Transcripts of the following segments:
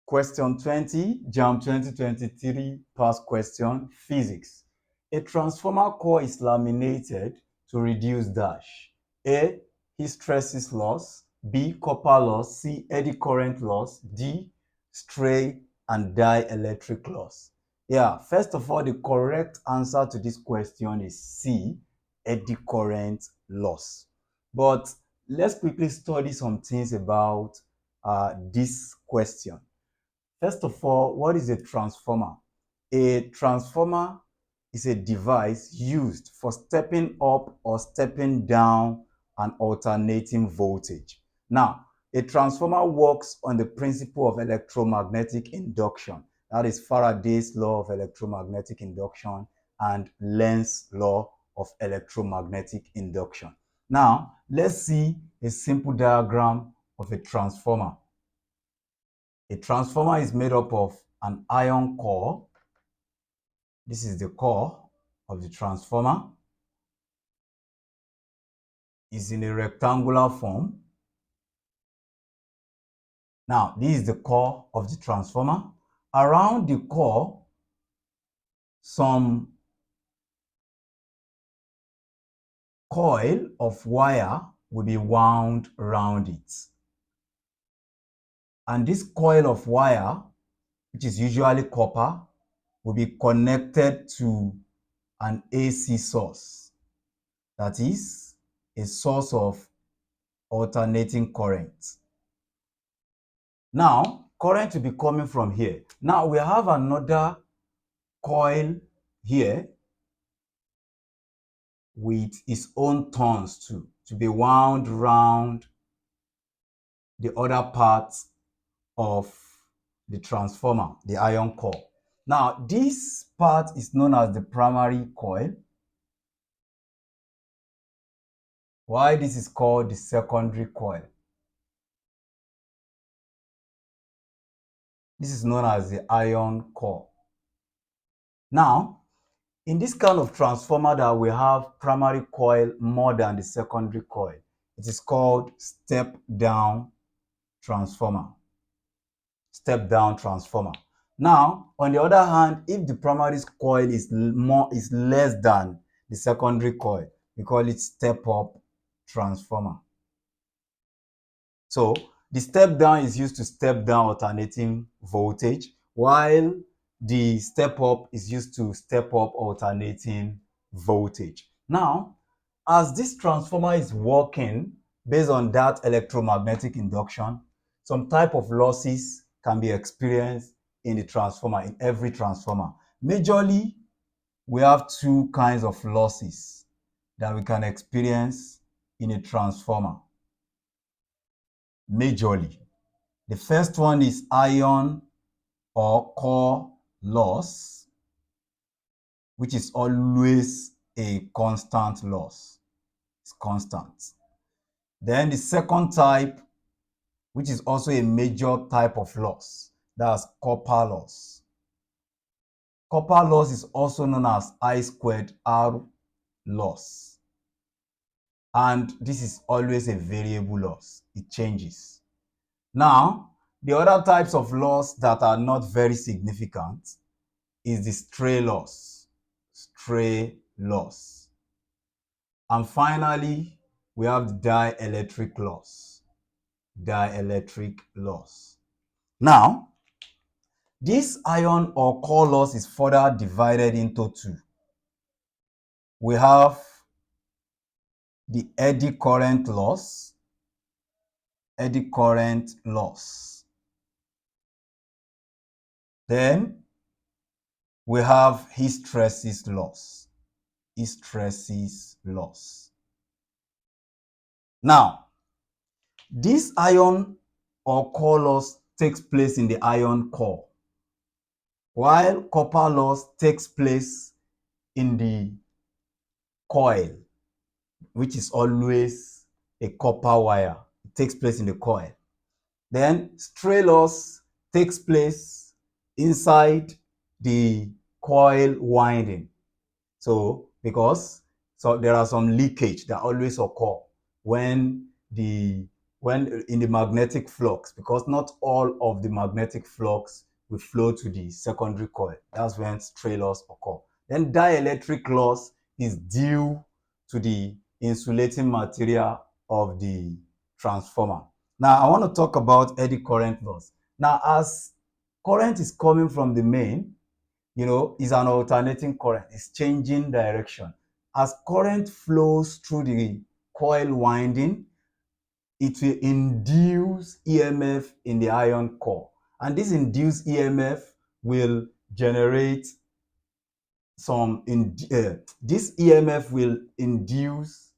Question 20, JAM 2023 past question, physics. A transformer core is laminated to reduce dash. A, hysteresis loss. B, copper loss. C, eddy current loss. D, stray and dielectric loss. Yeah, first of all, the correct answer to this question is C, eddy current loss. But let's quickly study some things about this question. First of all, what is a transformer? A transformer is a device used for stepping up or stepping down an alternating voltage. Now, a transformer works on the principle of electromagnetic induction. That is Faraday's law of electromagnetic induction and Lenz's law of electromagnetic induction. Now, let's see a simple diagram of a transformer. A transformer is made up of an iron core. This is the core of the transformer. It's in a rectangular form. Now, this is the core of the transformer. Around the core, some coil of wire will be wound around it. And this coil of wire, which is usually copper, will be connected to an AC source. That is a source of alternating current. Now, current will be coming from here. Now, we have another coil here with its own turns to be wound around the other parts of the transformer, the iron core. Now, this part is known as the primary coil, while this is called the secondary coil. This is known as the iron core. Now, in this kind of transformer that we have primary coil more than the secondary coil, it is called step-down transformer. Step-down transformer. Now, on the other hand, if the primary coil is less than the secondary coil, we call it step-up transformer. So, the step-down is used to step down alternating voltage, while the step-up is used to step up alternating voltage. Now, as this transformer is working based on that electromagnetic induction, some type of losses can be experienced in the transformer, in every transformer. Majorly, we have two kinds of losses that we can experience in a transformer. Majorly. The first one is iron or core loss, which is always a constant loss. It's constant. Then the second type, which is also a major type of loss, that's copper loss. Copper loss is also known as I squared R loss. And this is always a variable loss. It changes. Now, the other types of loss that are not very significant is the stray loss. Stray loss. And finally, we have the dielectric loss. Dielectric loss. Now, this iron or core loss is further divided into two. We have the eddy current loss. Eddy current loss. Then we have hysteresis loss. Hysteresis loss. Now, this iron or core loss takes place in the iron core, while copper loss takes place in the coil, which is always a copper wire. It takes place in the coil. Then stray loss takes place inside the coil winding. So, there are some leakage that always occur when the when in the magnetic flux, because not all of the magnetic flux will flow to the secondary coil. That's when stray loss occur. Then dielectric loss is due to the insulating material of the transformer. Now, I want to talk about eddy current loss. Now, as current is coming from the main, is an alternating current. It's changing direction. As current flows through the coil winding, it will induce EMF in the iron core. And this induced EMF will generate this EMF will induce,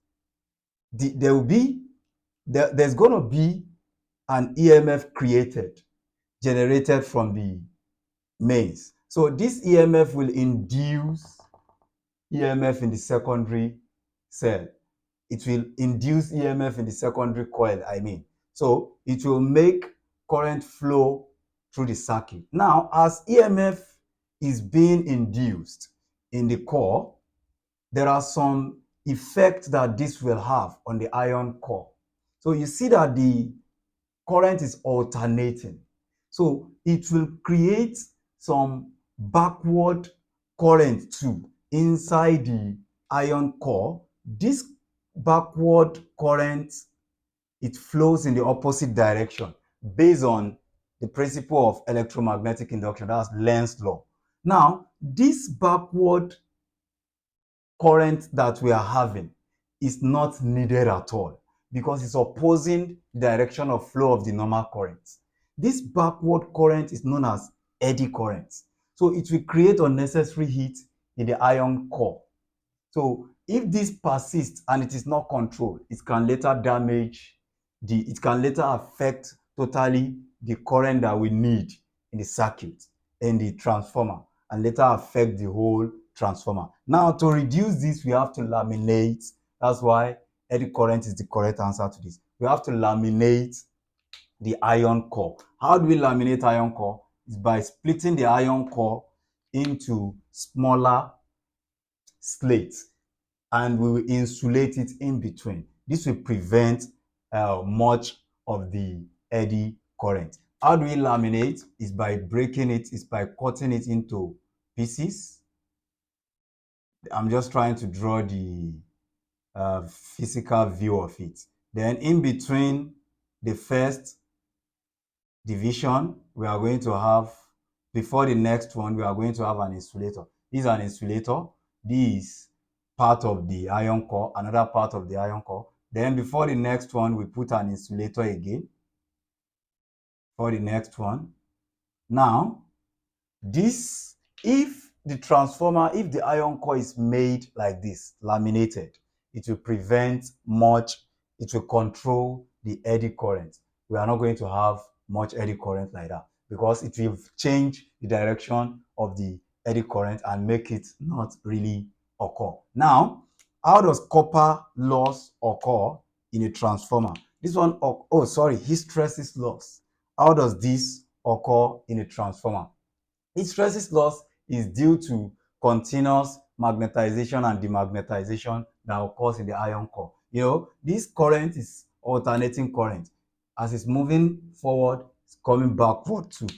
there's going to be an EMF generated from the mains. So this EMF will induce EMF in the secondary cell. It will induce EMF in the secondary coil, So it will make current flow through the circuit. Now, as EMF is being induced in the core, there are some effects that this will have on the iron core. So you see that the current is alternating. So it will create some backward current too inside the iron core. This backward current, it flows in the opposite direction based on the principle of electromagnetic induction. That's Lenz's law. Now, this backward current that we are having is not needed at all because it's opposing the direction of flow of the normal current. This backward current is known as eddy current. So it will create unnecessary heat in the iron core. So if this persists and it is not controlled, it can later affect totally the current that we need in the circuit, in the transformer, and later affect the whole transformer. Now, to reduce this, we have to laminate. That's why eddy current is the correct answer to this. We have to laminate the iron core. How do we laminate iron core? It's by splitting the iron core into smaller slates, and we will insulate it in between. This will prevent much of the eddy current. How do we laminate? Is by breaking it, is by cutting it into pieces. I'm just trying to draw the physical view of it. Then in between the first division, we are going to have, before the next one, we are going to have an insulator. This is an insulator. This is part of the iron core, another part of the iron core. Then before the next one, we put an insulator again. For the next one. Now, if the iron core is made like this, laminated, it will control the eddy current. We are not going to have much eddy current like that because it will change the direction of the eddy current and make it not really occur. Now, how does copper loss occur in a transformer? This one, hysteresis loss. How does this occur in a transformer? Hysteresis loss is due to continuous magnetization and demagnetization that occurs in the iron core. This current is alternating current. As it's moving forward, it's coming backward too.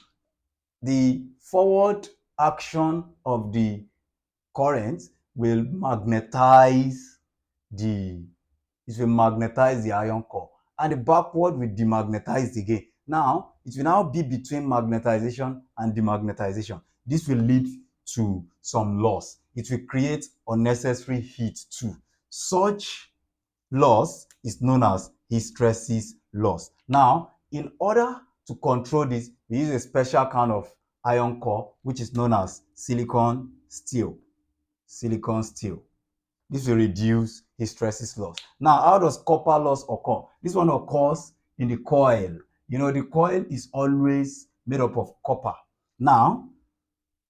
The forward action of the current will magnetize the iron core, and the backward will demagnetize again. Now, it will now be between magnetization and demagnetization. This will lead to some loss. It will create unnecessary heat too. Such loss is known as hysteresis loss. Now, in order to control this, we use a special kind of iron core, which is known as silicon steel. Silicon steel. This will reduce hysteresis loss. Now, how does copper loss occur? This one occurs in the coil. The coil is always made up of copper. Now,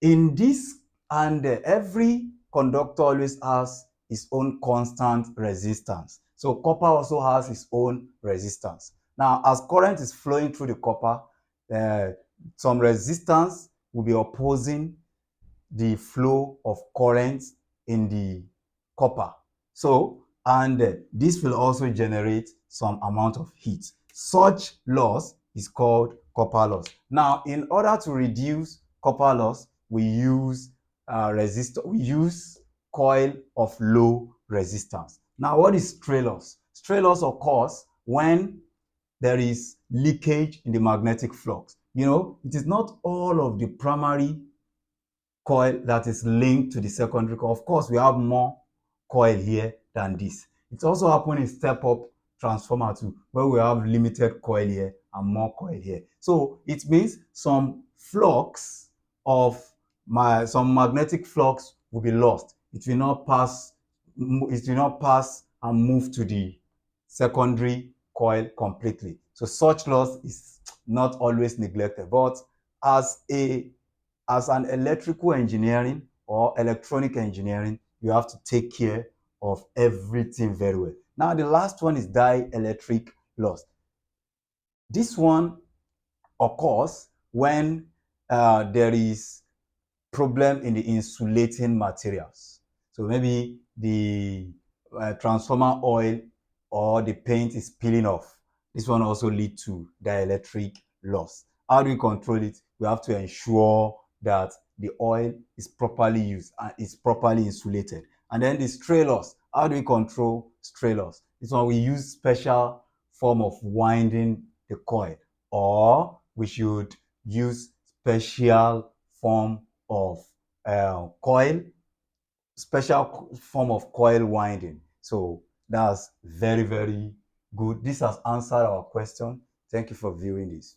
in this, and every conductor always has its own constant resistance. So copper also has its own resistance. Now, as current is flowing through the copper, some resistance will be opposing the flow of current in the copper. So, and this will also generate some amount of heat. Such loss is called copper loss. Now, in order to reduce copper loss, we use resistor. We use coil of low resistance. Now, what is stray loss? Stray loss occurs when there is leakage in the magnetic flux. You know, it is not all of the primary coil that is linked to the secondary coil. Of course, we have more coil here than this. It's also happening in step-up transformer too, where we have limited coil here and more coil here. So it means some flux of some magnetic flux will be lost. It will not pass. It will not pass and move to the secondary coil completely. So such loss is not always neglected, but as an electrical engineering or electronic engineering, you have to take care of everything very well. Now, the last one is dielectric loss. This one occurs when there is problem in the insulating materials. So maybe the transformer oil or the paint is peeling off. This one also leads to dielectric loss. How do we control it? We have to ensure that the oil is properly used and is properly insulated. And then the stray loss. How do we control stray loss? This one we use special form of winding the coil, or we should use special form of special form of coil winding. So that's very, very good. This has answered our question. Thank you for viewing this.